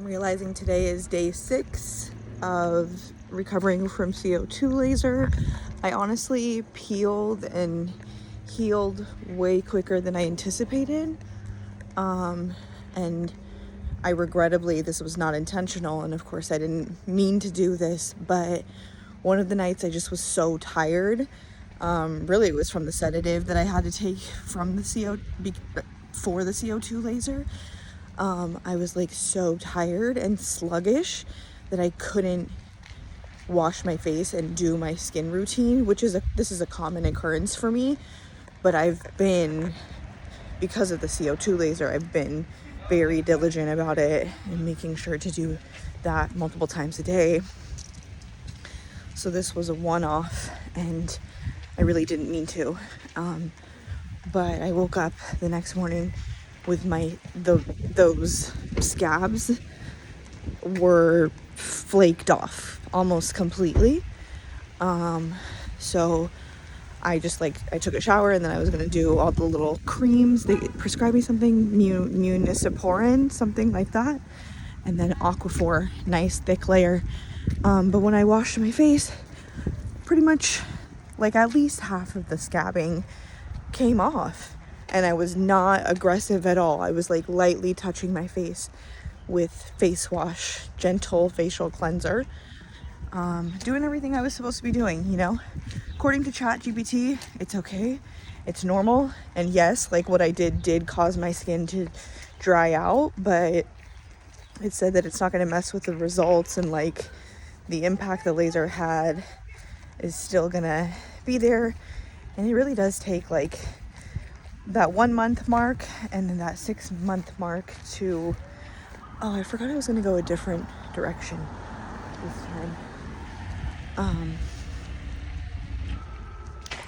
I'm realizing today is day 6 of recovering from CO2 laser. I honestly peeled and healed way quicker than I anticipated. And I regrettably, this was not intentional, and of course I didn't mean to do this, but one of the nights I just was so tired. Really it was from the sedative that I had to take from the for the CO2 laser. I was like so tired and sluggish that I couldn't wash my face and do my skin routine, this is a common occurrence for me, but because of the CO2 laser, I've been very diligent about it and making sure to do that multiple times a day. So this was a one-off and I really didn't mean to. But I woke up the next morning with those scabs were flaked off almost completely. So I took a shower and then I was going to do all the little creams. They prescribed me something, Municiporin, something like that. And then Aquaphor, nice thick layer. But when I washed my face, pretty much like at least half of the scabbing came off. And I was not aggressive at all. I was like lightly touching my face with face wash, gentle facial cleanser. Doing everything I was supposed to be doing, According to ChatGPT, it's okay. It's normal. And yes, like what I did cause my skin to dry out, but it said that it's not going to mess with the results, and like the impact the laser had is still going to be there. And it really does take like that 1 month mark and then that 6 month mark to, I forgot I was going to go a different direction this time.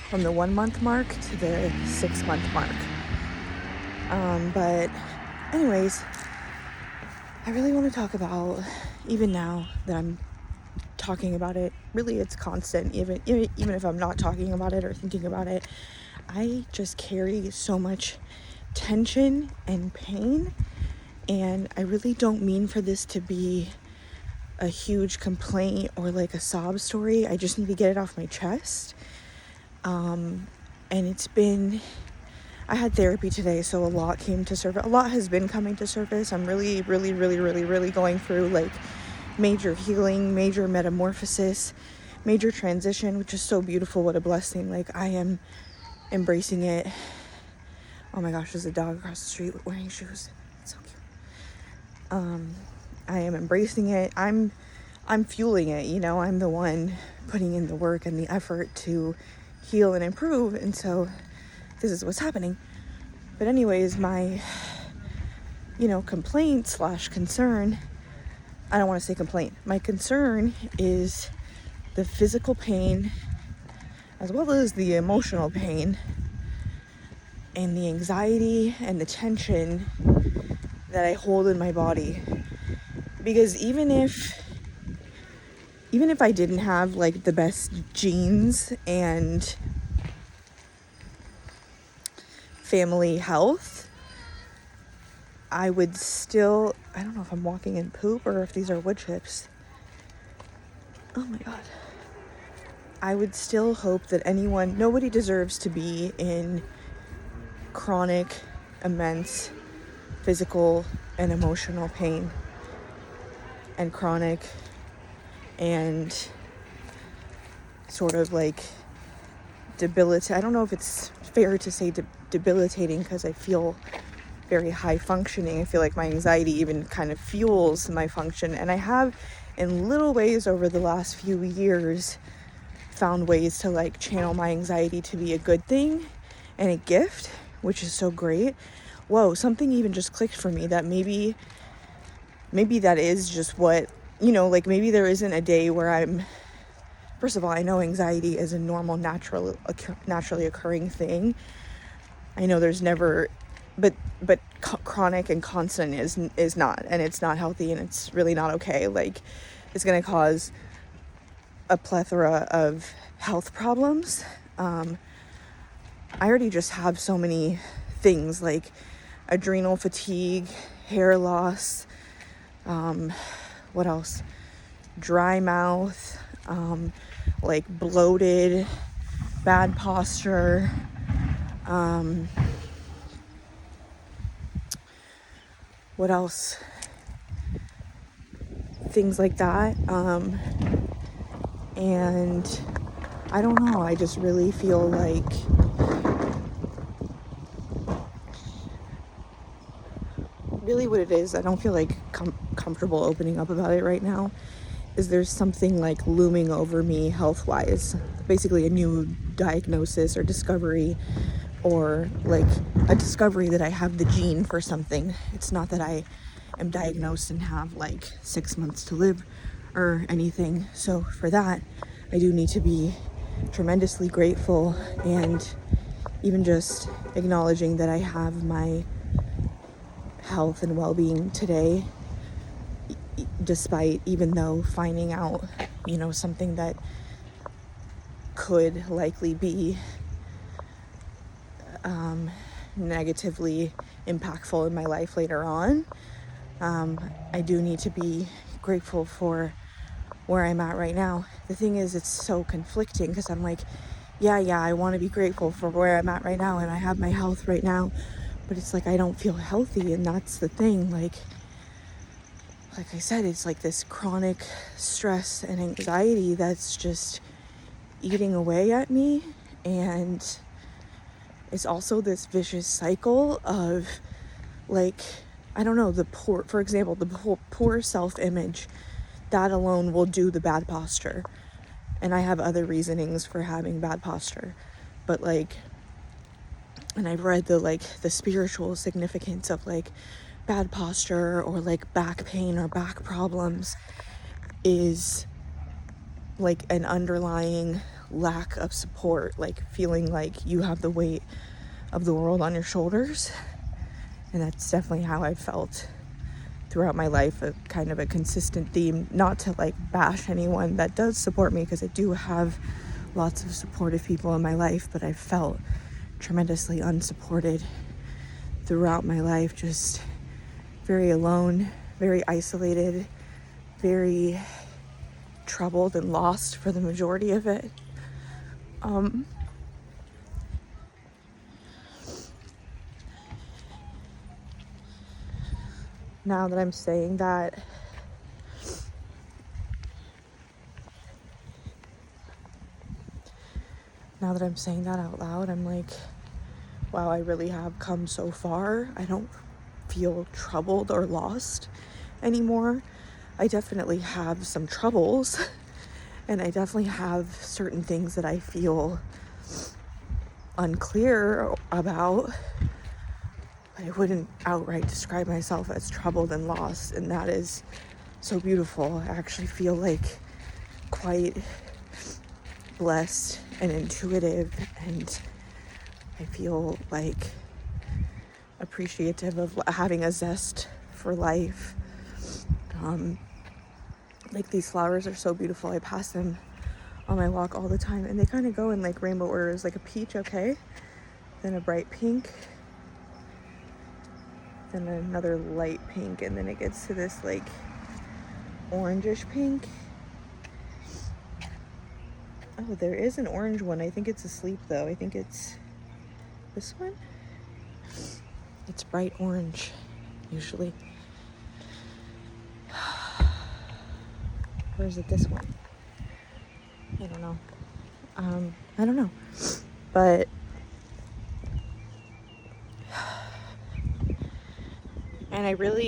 From the 1 month mark to the 6 month mark. But anyways, I really want to talk about, even now that I'm talking about it, really it's constant, even if I'm not talking about it or thinking about it, I just carry so much tension and pain, and I really don't mean for this to be a huge complaint or like a sob story. I just need to get it off my chest. And I had therapy today, so a lot came to surface. A lot has been coming to surface. I'm really, really, really, really, really going through like major healing, major metamorphosis, major transition, which is so beautiful. What a blessing. Like I am embracing it. Oh my gosh, there's a dog across the street wearing shoes. It's so cute. I am embracing it. I'm fueling it, I'm the one putting in the work and the effort to heal and improve, and so this is what's happening. But anyways, my complaint / concern, I don't want to say complaint, my concern is the physical pain as well as the emotional pain and the anxiety and the tension that I hold in my body. Because even if I didn't have like the best genes and family health, I would still, I don't know if I'm walking in poop or if these are wood chips. Oh my God. I would still hope that nobody deserves to be in chronic, immense physical and emotional pain and chronic and sort of like debilitating. I don't know if it's fair to say debilitating, because I feel very high functioning. I feel like my anxiety even kind of fuels my function, and I have in little ways over the last few years found ways to like channel my anxiety to be a good thing and a gift, which is so great. Whoa, something even just clicked for me that maybe that is just what, like maybe there isn't a day where first of all, I know anxiety is a normal, naturally occurring thing. I know there's never, but chronic and constant is not, and it's not healthy, and it's really not okay. Like, it's going to cause a plethora of health problems. I already just have so many things like adrenal fatigue, hair loss, What else? Dry mouth, like bloated, bad posture, what else? Things like that. And I don't know, I just really feel like really what it is, I don't feel like comfortable opening up about it right now, is there's something like looming over me health-wise, basically a new diagnosis or discovery, or like a discovery that I have the gene for something. It's not that I am diagnosed and have like 6 months to live or anything. So for that, I do need to be tremendously grateful, and even just acknowledging that I have my health and well-being today, despite, even though finding out, something that could likely be negatively impactful in my life later on. I do need to be grateful for where I'm at right now. The thing is, it's so conflicting because I'm like, yeah, I want to be grateful for where I'm at right now and I have my health right now, but it's like I don't feel healthy, and that's the thing. Like I said, it's like this chronic stress and anxiety that's just eating away at me, and it's also this vicious cycle of like, I don't know, for example, the poor self-image, that alone will do the bad posture. And I have other reasonings for having bad posture, but like, and I've read the spiritual significance of like bad posture or like back pain or back problems is like an underlying lack of support, like feeling like you have the weight of the world on your shoulders. And that's definitely how I felt throughout my life, a kind of a consistent theme. Not to like bash anyone that does support me, because I do have lots of supportive people in my life, but I felt tremendously unsupported throughout my life, just very alone, very isolated, very troubled and lost for the majority of it. Now that I'm saying that, out loud, I'm like, wow, I really have come so far. I don't feel troubled or lost anymore. I definitely have some troubles, and I definitely have certain things that I feel unclear about, but I wouldn't outright describe myself as troubled and lost, and that is so beautiful. I actually feel like quite blessed and intuitive, and I feel like appreciative of having a zest for life. Like these flowers are so beautiful. I pass them on my walk all the time, and they kind of go in like rainbow orders, like a peach, okay, then a bright pink, then another light pink, and then it gets to this like orangish pink. Oh, there is an orange one. I think it's asleep though. I think it's this one. It's bright orange usually. Or is it this one? I don't know. I don't know. But and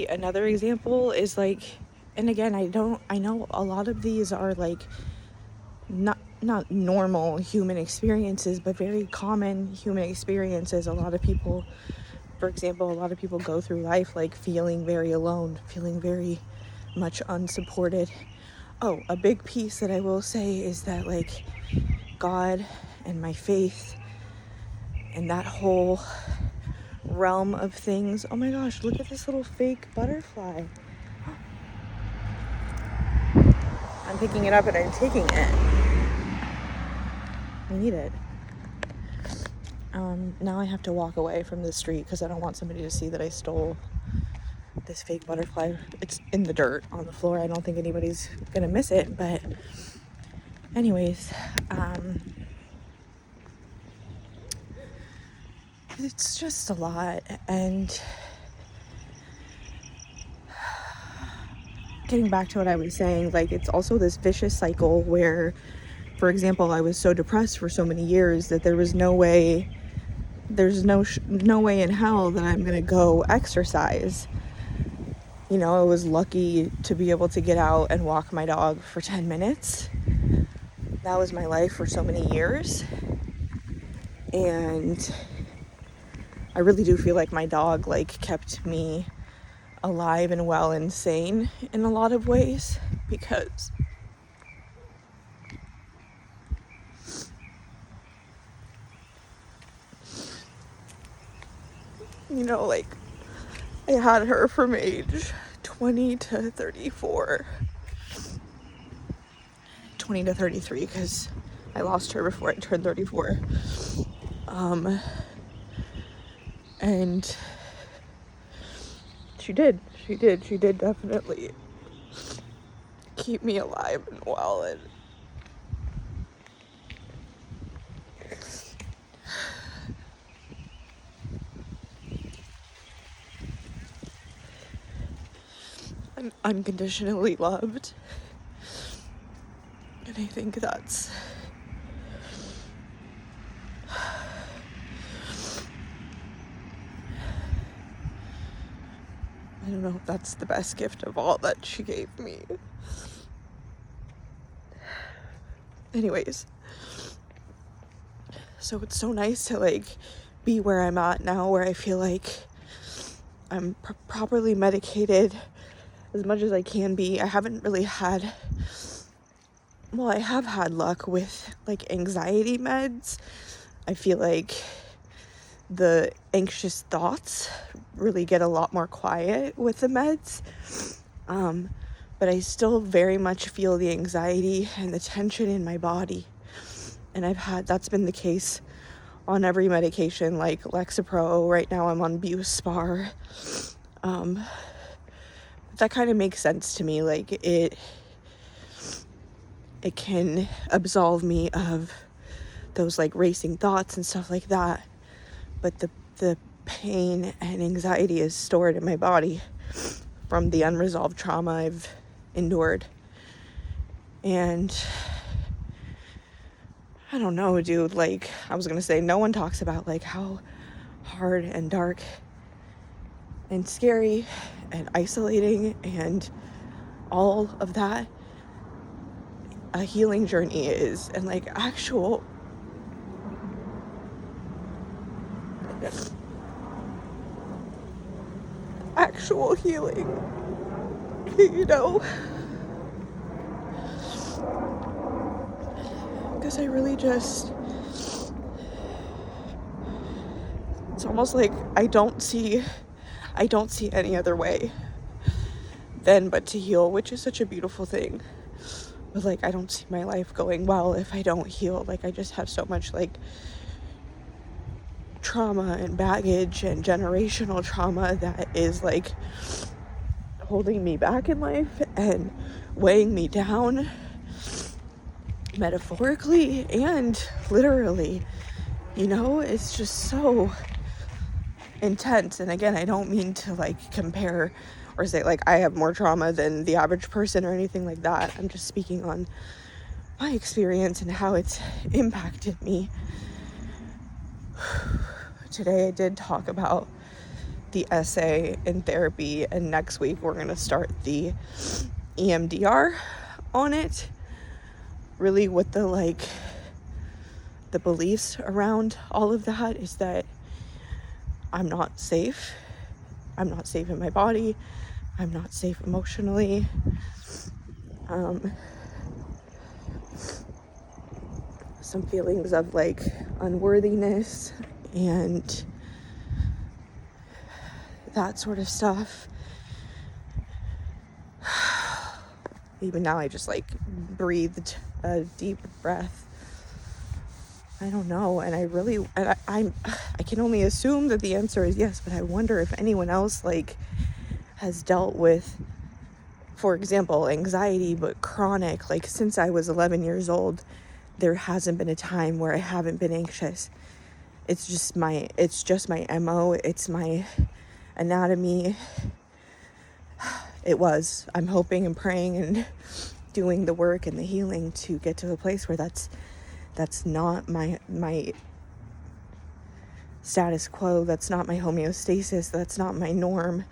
another example is like, and again, I know a lot of these are like not normal human experiences, but very common human experiences. A lot of people go through life like feeling very alone, feeling very much unsupported. Oh, a big piece that I will say is that like God and my faith and that whole realm of things. Oh my gosh, look at this little fake butterfly. I'm picking it up and I'm taking it. I need it. Now I have to walk away from the street because I don't want somebody to see that I stole this fake butterfly. It's in the dirt on the floor. I don't think anybody's gonna miss it, but anyways, it's just a lot. And getting back to what I was saying, like, it's also this vicious cycle where, for example, I was so depressed for so many years that there's no way in hell that I'm gonna go exercise. You know, I was lucky to be able to get out and walk my dog for 10 minutes. That was my life for so many years. And I really do feel like my dog, like, kept me alive and well and sane in a lot of ways, because you know, like, I had her from age 20 to 34, 20 to 33, because I lost her before I turned 34. And she did definitely keep me alive and well. And I'm unconditionally loved. And I think that's I don't know if that's the best gift of all that she gave me. Anyways, so it's so nice to, like, be where I'm at now, where I feel like I'm properly medicated as much as I can be. I haven't really had, well, I have had luck with, like, anxiety meds. I feel like the anxious thoughts really get a lot more quiet with the meds. But I still very much feel the anxiety and the tension in my body. And that's been the case on every medication, like Lexapro. Right now I'm on Buspar. That kind of makes sense to me. Like, it can absolve me of those, like, racing thoughts and stuff like that. But the pain and anxiety is stored in my body from the unresolved trauma I've endured. And I don't know, dude, like, I was gonna say, no one talks about, like, how hard and dark and scary and isolating and all of that a healing journey is, and, like, actual healing, you know, because I really just, it's almost like I don't see any other way but to heal, which is such a beautiful thing. But, like, I don't see my life going well if I don't heal. Like, I just have so much, like, trauma and baggage and generational trauma that is, like, holding me back in life and weighing me down, metaphorically and literally. You know, it's just so intense. And again, I don't mean to, like, compare or say, like, I have more trauma than the average person or anything like that. I'm just speaking on my experience and how it's impacted me. Today I did talk about the essay in therapy, and next week we're going to start the EMDR on it. Really, what the beliefs around all of that is that I'm not safe. I'm not safe in my body. I'm not safe emotionally. Some feelings of, like, unworthiness and that sort of stuff. Even now I just, like, breathed a deep breath. I don't know, and I can only assume that the answer is yes, but I wonder if anyone else, like, has dealt with, for example, anxiety, but chronic. Like since I was 11 years old, there hasn't been a time where I haven't been anxious. It's just my MO. It's my anatomy. I'm hoping and praying and doing the work and the healing to get to a place where that's not my status quo. That's not my homeostasis. That's not my norm.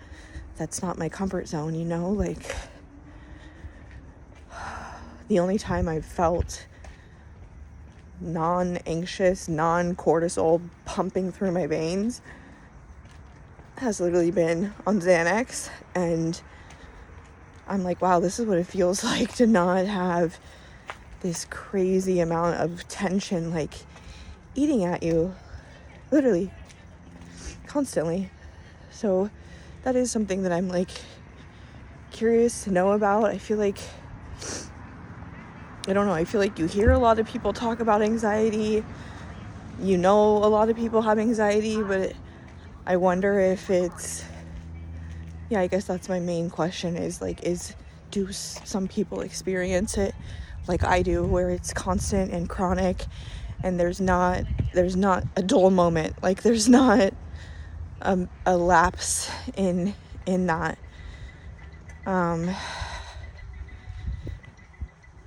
That's not my comfort zone, like the only time I've felt non-anxious, non-cortisol pumping through my veins has literally been on Xanax, and I'm like, wow, this is what it feels like to not have this crazy amount of tension like eating at you, literally, constantly. So that is something that I'm like curious to know about. I feel like you hear a lot of people talk about anxiety. A lot of people have anxiety, but I wonder if it's, I guess that's my main question do some people experience it like I do, where it's constant and chronic and there's not a dull moment, like there's not a lapse in that.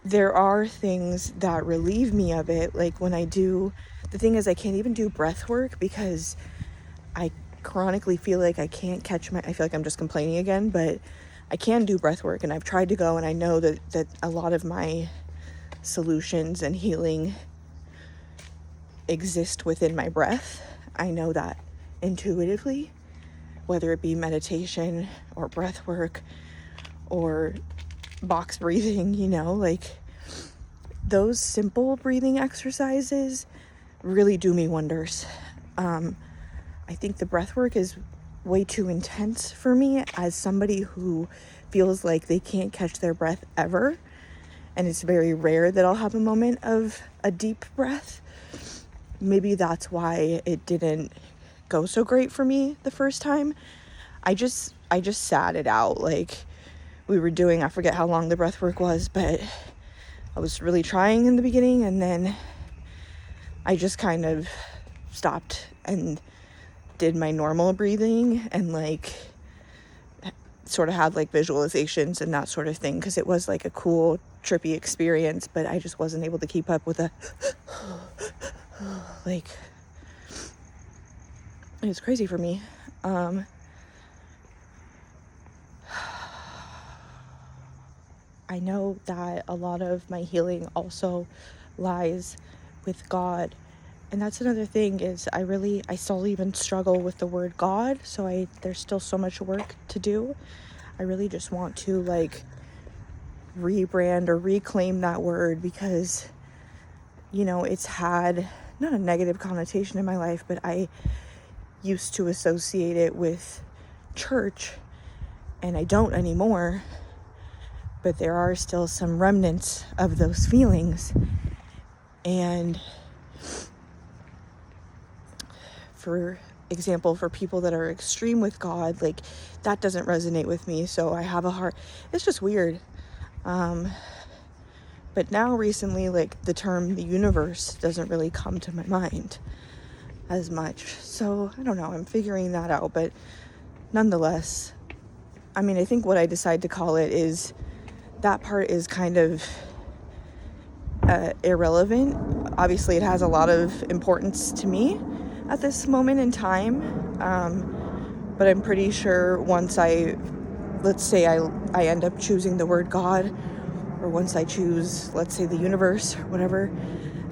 There are things that relieve me of it, like when I do, the thing is I can't even do breath work because I chronically feel like I can't I feel like I'm just complaining again, but I can do breath work, and I've tried to go, and I know that a lot of my solutions and healing exist within my breath. I know that intuitively, whether it be meditation or breath work or box breathing, like those simple breathing exercises really do me wonders. I think the breath work is way too intense for me as somebody who feels like they can't catch their breath ever. And it's very rare that I'll have a moment of a deep breath. Maybe that's why it didn't go so great for me the first time. I just sat it out. Like we were doing, I forget how long the breath work was, but I was really trying in the beginning, and then I just kind of stopped and did my normal breathing and like sort of had like visualizations and that sort of thing, because it was like a cool trippy experience, but I just wasn't able to keep up with it was crazy for me. I know that a lot of my healing also lies with God. And that's another thing is I still even struggle with the word God. So there's still so much work to do. I really just want to like rebrand or reclaim that word, because, it's had not a negative connotation in my life, but I used to associate it with church, and I don't anymore. But there are still some remnants of those feelings. And for example, for people that are extreme with God, like that doesn't resonate with me. So I have it's just weird. But now recently, like the term the universe doesn't really come to my mind as much. So I don't know, I'm figuring that out. But nonetheless, I think what I decide to call it is, that part is kind of irrelevant. Obviously, it has a lot of importance to me at this moment in time. But I'm pretty sure once let's say I end up choosing the word God, or once I choose, let's say, the universe or whatever,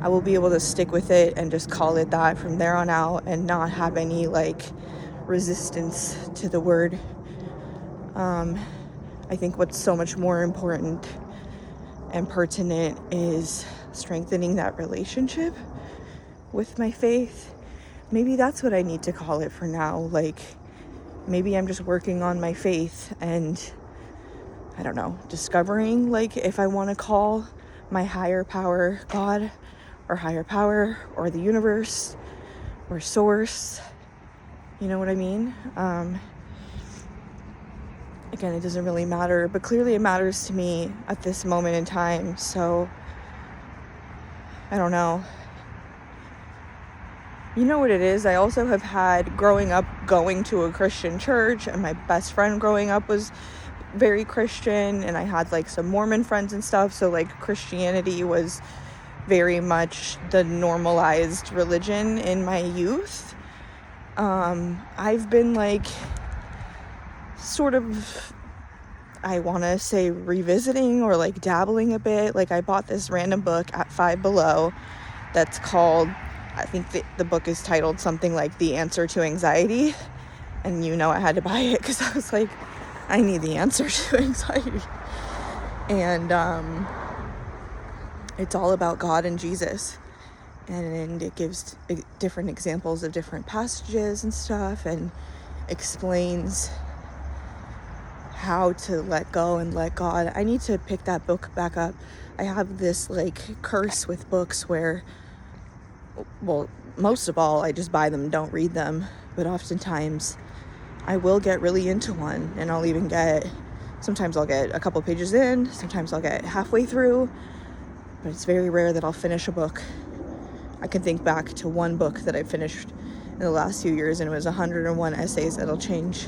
I will be able to stick with it and just call it that from there on out and not have any like resistance to the word. I think what's so much more important and pertinent is strengthening that relationship with my faith. Maybe that's what I need to call it for now. Like, maybe I'm just working on my faith and, I don't know, discovering, like, if I want to call my higher power God, or higher power, or the universe, or source. You know what I mean? again, it doesn't really matter, but clearly it matters to me at this moment in time. So I don't know. You know what it is? I also have had, growing up, going to a Christian church, and my best friend growing up was very Christian, and I had like some Mormon friends and stuff, so like Christianity was very much the normalized religion in my youth. I've been like sort of, I want to say, revisiting or like dabbling a bit. Like I bought this random book at Five Below that's called, I think the book is titled something like The Answer to Anxiety, and I had to buy it because I was like, I need the answer to anxiety. And it's all about God and Jesus, and it gives different examples of different passages and stuff, and explains how to let go and let God. I need to pick that book back up. I have this like curse with books where, well, most of all, I just buy them and don't read them, but oftentimes I will get really into one, and sometimes I'll get a couple pages in, sometimes I'll get halfway through, but it's very rare that I'll finish a book. I can think back to one book that I finished in the last few years, and it was 101 essays that'll change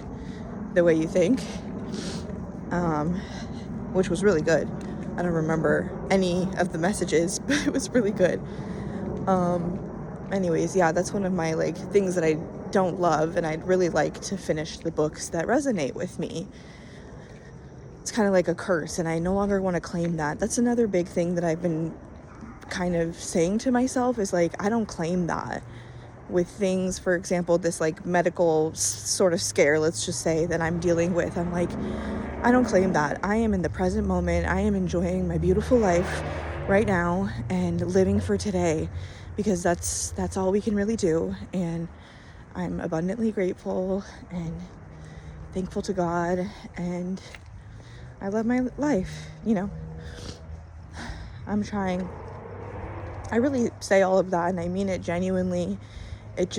the way you think, which was really good. I don't remember any of the messages, but it was really good. Anyways, yeah, that's one of my like things that I don't love, and I'd really like to finish the books that resonate with me. It's kind of like a curse, and I no longer want to claim that. That's another big thing that I've been kind of saying to myself, is like, I don't claim that with things. For example, this like medical sort of scare, let's just say, that I'm dealing with. I'm like, I don't claim that. I am in the present moment. I am enjoying my beautiful life right now and living for today, because that's all we can really do. And I'm abundantly grateful and thankful to God, and I love my life. I'm trying. I really say all of that, and I mean it genuinely. It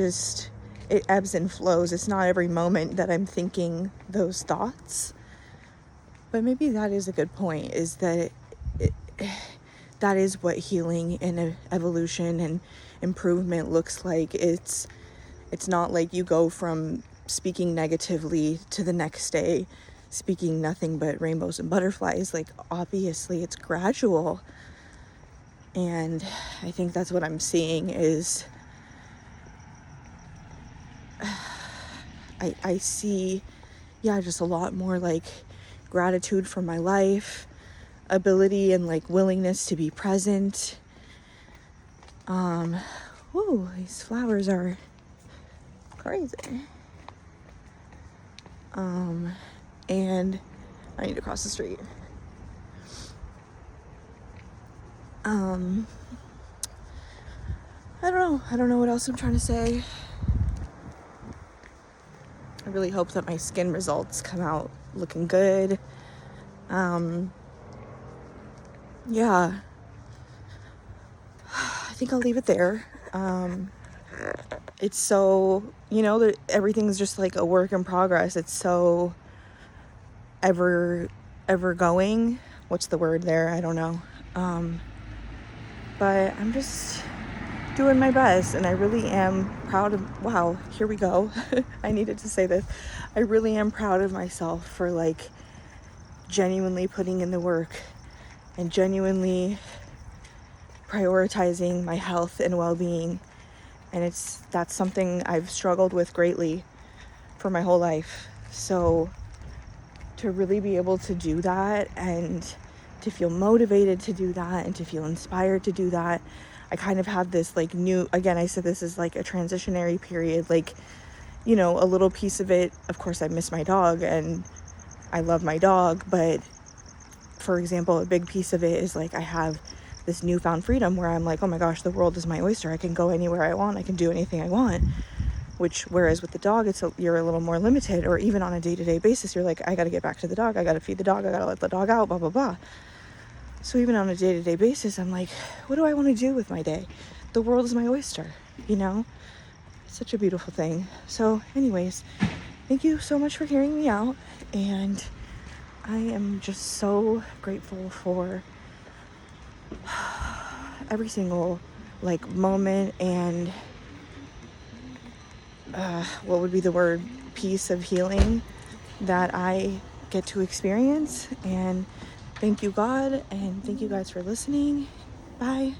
ebbs and flows. It's not every moment that I'm thinking those thoughts. But maybe that is a good point, is that that is what healing and evolution and improvement looks like. It's not like you go from speaking negatively to the next day speaking nothing but rainbows and butterflies. Like, obviously it's gradual. And I think that's what I'm seeing is I see, just a lot more like gratitude for my life, ability and like willingness to be present. These flowers are crazy. And I need to cross the street. I don't know what else I'm trying to say. I really hope that my skin results come out looking good. I think I'll leave it there. It's so, that everything's just like a work in progress. It's so ever going. What's the word there? I don't know. But I'm just doing my best, and I really am proud of, wow, here we go. I needed to say this. I really am proud of myself for like genuinely putting in the work and genuinely prioritizing my health and well-being. And that's something I've struggled with greatly for my whole life. So to really be able to do that, and to feel motivated to do that, and to feel inspired to do that, I kind of have this like new, again, I said this is like a transitionary period, like, a little piece of it. Of course, I miss my dog and I love my dog, but for example, a big piece of it is like I have this newfound freedom where I'm like, oh my gosh, the world is my oyster. I can go anywhere I want. I can do anything I want. Whereas with the dog, you're a little more limited, or even on a day-to-day basis, you're like, I got to get back to the dog. I got to feed the dog. I got to let the dog out, blah, blah, blah. So even on a day-to-day basis, I'm like, what do I want to do with my day? The world is my oyster, It's such a beautiful thing. So anyways, thank you so much for hearing me out, and I am just so grateful for every single like moment and what would be the word, piece of healing that I get to experience. And thank you, God, and thank you guys for listening. Bye.